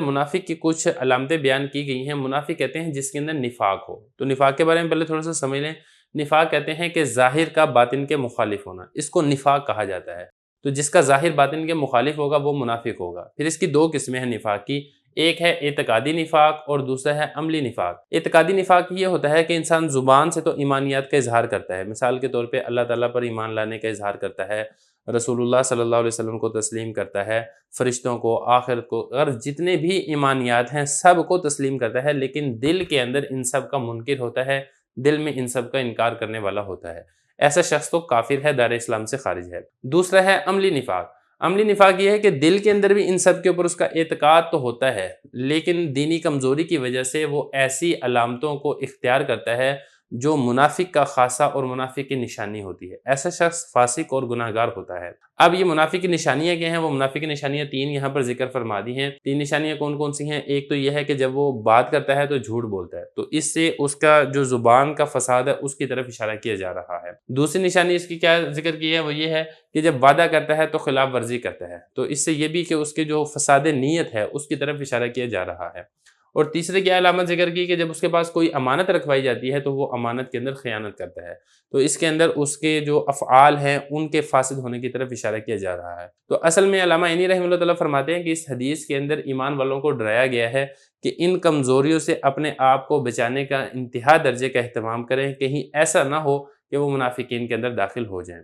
منافق کی کچھ علامتیں بیان کی گئی ہیں۔ منافق کہتے ہیں جس کے اندر نفاق ہو۔ تو نفاق کے بارے میں پہلے تھوڑا سا سمجھ لیں۔ نفاق کہتے ہیں کہ ظاہر کا باطن کے مخالف ہونا، اس کو نفاق کہا جاتا ہے۔ تو جس کا ظاہر باطن کے مخالف ہوگا وہ منافق ہوگا۔ پھر اس کی دو قسمیں ہیں نفاق کی، ایک ہے اعتقادی نفاق اور دوسرا ہے عملی نفاق۔ اعتقادی نفاق یہ ہوتا ہے کہ انسان زبان سے تو ایمانیات کا اظہار کرتا ہے، مثال کے طور پہ اللہ تعالیٰ پر ایمان لانے کا اظہار کرتا ہے، رسول اللہ صلی اللہ علیہ وسلم کو تسلیم کرتا ہے، فرشتوں کو، آخرت کو، اور جتنے بھی ایمانیات ہیں سب کو تسلیم کرتا ہے، لیکن دل کے اندر ان سب کا منکر ہوتا ہے، دل میں ان سب کا انکار کرنے والا ہوتا ہے۔ ایسا شخص تو کافر ہے، دار اسلام سے خارج ہے۔ دوسرا ہے عملی نفاق۔ عملی نفاق یہ ہے کہ دل کے اندر بھی ان سب کے اوپر اس کا اعتقاد تو ہوتا ہے، لیکن دینی کمزوری کی وجہ سے وہ ایسی علامتوں کو اختیار کرتا ہے جو منافق کا خاصہ اور منافق کی نشانی ہوتی ہے۔ ایسا شخص فاسق اور گناہگار ہوتا ہے۔ اب یہ منافق کی نشانیاں کیا ہیں؟ وہ منافق کی نشانیاں تین یہاں پر ذکر فرما دی ہیں۔ تین نشانیاں کون کون سی ہیں؟ ایک تو یہ ہے کہ جب وہ بات کرتا ہے تو جھوٹ بولتا ہے، تو اس سے اس کا جو زبان کا فساد ہے اس کی طرف اشارہ کیا جا رہا ہے۔ دوسری نشانی اس کی کیا ذکر کی ہے؟ وہ یہ ہے کہ جب وعدہ کرتا ہے تو خلاف ورزی کرتا ہے، تو اس سے یہ بھی کہ اس کے جو فساد نیت ہے اس کی طرف اشارہ کیا جا رہا ہے۔ اور تیسرے کیا علامت ذکر کی کہ جب اس کے پاس کوئی امانت رکھوائی جاتی ہے تو وہ امانت کے اندر خیانت کرتا ہے، تو اس کے اندر اس کے جو افعال ہیں ان کے فاسد ہونے کی طرف اشارہ کیا جا رہا ہے۔ تو اصل میں علامہ عینی رحمہ اللہ تعالیٰ فرماتے ہیں کہ اس حدیث کے اندر ایمان والوں کو ڈرایا گیا ہے کہ ان کمزوریوں سے اپنے آپ کو بچانے کا انتہا درجے کا اہتمام کریں، کہیں ایسا نہ ہو کہ وہ منافقین کے اندر داخل ہو جائیں۔